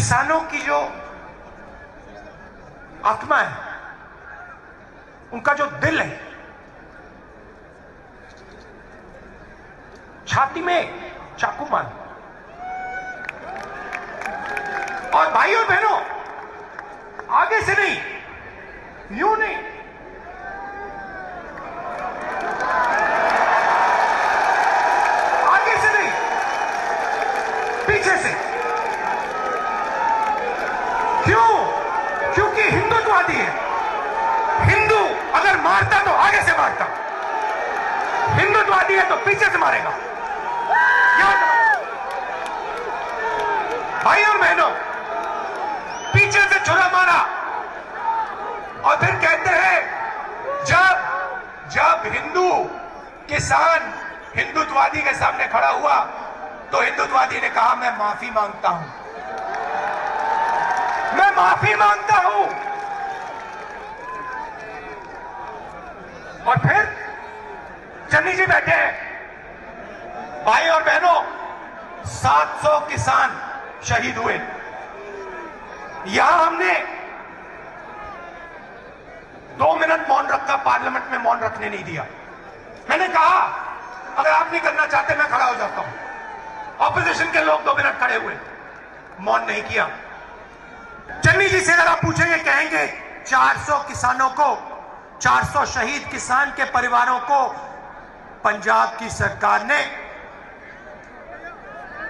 किसानों की जो आत्मा है, उनका जो दिल है, छाती में चाकू मार। और भाई और बहनों, आगे से नहीं, यूं नहीं, आगे से नहीं, पीछे से। क्यों? क्योंकि हिंदुत्ववादी है। हिंदू अगर मारता तो आगे से मारता, हिंदुत्ववादी है तो पीछे से मारेगा। याद रखो भाई और बहनों, पीछे से छुरा मारा और फिर कहते हैं जब हिंदू किसान हिंदुत्ववादी के सामने खड़ा हुआ तो हिंदुत्ववादी ने कहा मैं माफी मांगता हूं, मैं माफी मांगता हूं। और फिर चन्नी जी बैठे हैं। भाई और बहनों, 700 किसान शहीद हुए। यहां हमने 2 मिनट मौन रखा, पार्लियामेंट में मौन रखने नहीं दिया। मैंने कहा अगर आप नहीं करना चाहते मैं खड़ा हो जाता हूं। ऑपोजिशन के लोग 2 मिनट खड़े हुए, मौन नहीं किया। चन्नी जी से अगर आप पूछेंगे, कहेंगे 400 किसानों को, 400 शहीद किसान के परिवारों को पंजाब की सरकार ने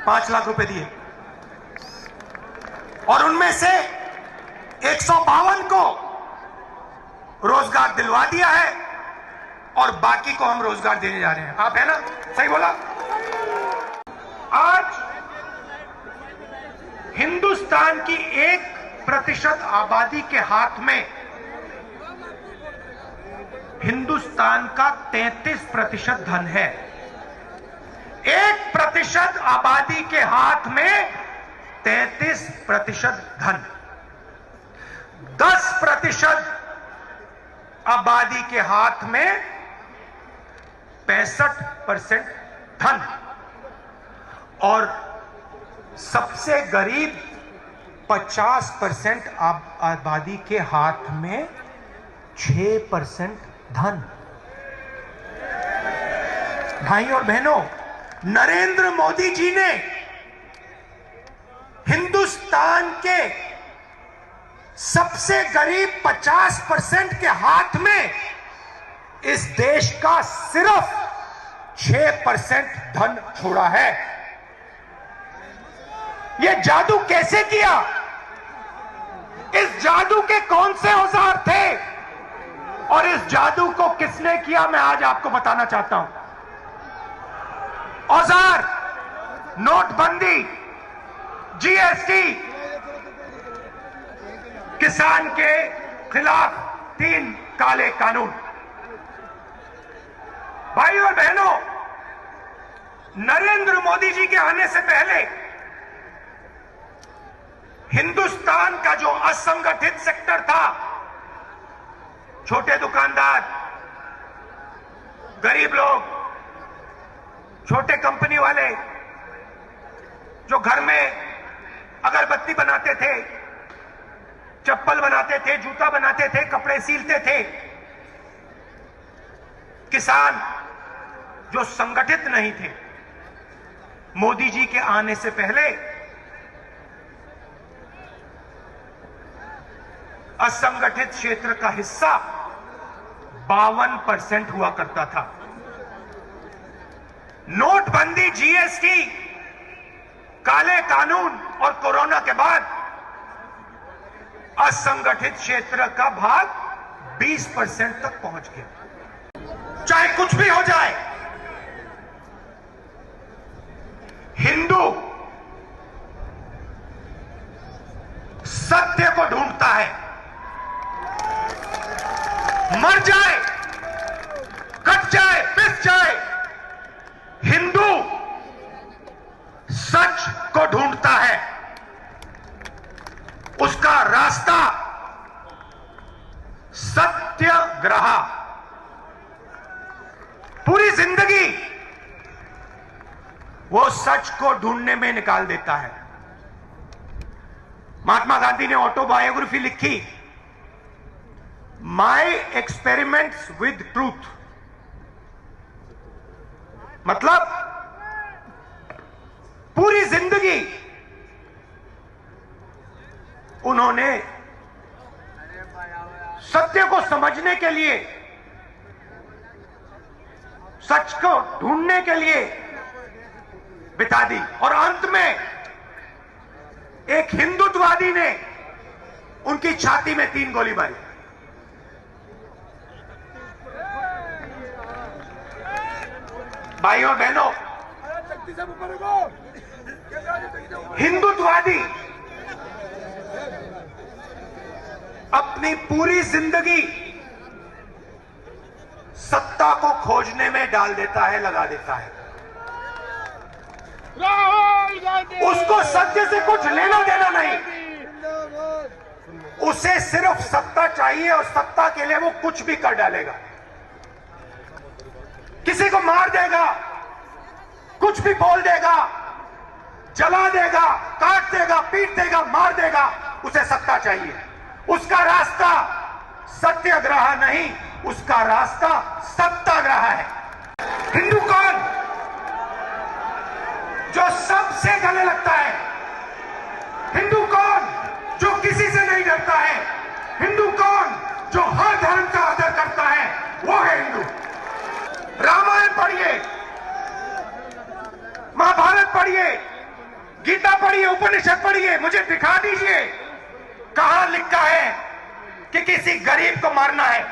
5 लाख रुपए दिए और उनमें से 152 को रोजगार दिलवा दिया है और बाकी को हम रोजगार देने जा रहे हैं। आप है ना? सही बोला। आज हिंदुस्तान की 1% आबादी के हाथ में हिंदुस्तान का 33% धन है। 1% आबादी के हाथ में 33% धन, 10% आबादी के हाथ में 65% धन और सबसे गरीब 50% आबादी के हाथ में 6% धन। भाई और बहनों, नरेंद्र मोदी जी ने हिंदुस्तान के सबसे गरीब 50% के हाथ में इस देश का सिर्फ 6% धन छोड़ा है। यह जादू कैसे किया? इस जादू के कौन से औजार थे और इस जादू को किसने किया, मैं आज आपको बताना चाहता हूं। औजार नोटबंदी, जीएसटी, किसान के खिलाफ 3 काले कानून। भाई और बहनों, नरेंद्र मोदी जी के आने से पहले हिंदुस्तान का जो असंगठित सेक्टर था, छोटे दुकानदार, गरीब लोग, छोटे कंपनी वाले जो घर में अगरबत्ती बनाते थे, चप्पल बनाते थे, जूता बनाते थे, कपड़े सीलते थे, किसान जो संगठित नहीं थे, मोदी जी के आने से पहले असंगठित क्षेत्र का हिस्सा 52% हुआ करता था। नोटबंदी, जीएसटी, काले कानून और कोरोना के बाद असंगठित क्षेत्र का भाग 20% तक पहुंच गया। चाहे कुछ भी हो जाए, हिंदू सत्य को ढूंढता है। मर जाए, कट जाए, पिस जाए, हिंदू सच को ढूंढता है। उसका रास्ता सत्याग्रह। पूरी जिंदगी वो सच को ढूंढने में निकाल देता है। महात्मा गांधी ने ऑटोबायोग्राफी लिखी, माई एक्सपेरिमेंट्स विद ट्रूथ, मतलब पूरी जिंदगी उन्होंने सत्य को समझने के लिए, सच को ढूंढने के लिए बिता दी। और अंत में एक हिंदुत्ववादी ने उनकी छाती में 3 गोली मारी। भाइयों बहनों, हिंदुत्ववादी अपनी पूरी जिंदगी सत्ता को खोजने में डाल देता है, लगा देता है। उसको सत्य से कुछ लेना देना नहीं, उसे सिर्फ सत्ता चाहिए और सत्ता के लिए वो कुछ भी कर डालेगा। किसी को मार देगा, कुछ भी बोल देगा, जला देगा, काट देगा, पीट देगा, मार देगा, उसे सत्ता चाहिए। उसका रास्ता सत्याग्रह नहीं, उसका रास्ता सत्याग्रह है। हिंदू कौन? जो सबसे गले लगता है। हिंदू कौन? जो किसी से नहीं डरता है। हिंदू कौन? जो हर धर्म का आदर करता है, वो है हिंदू। रामायण पढ़िए, महाभारत पढ़िए, गीता पढ़िए, उपनिषद पढ़िए, मुझे दिखा दीजिए कहां लिखा है कि किसी गरीब को मारना है?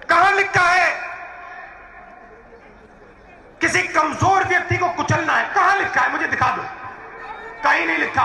कहां लिखा है किसी कमजोर व्यक्ति को कुचलना है? कहां लिखा है? मुझे दिखा दो। कहीं नहीं लिखा।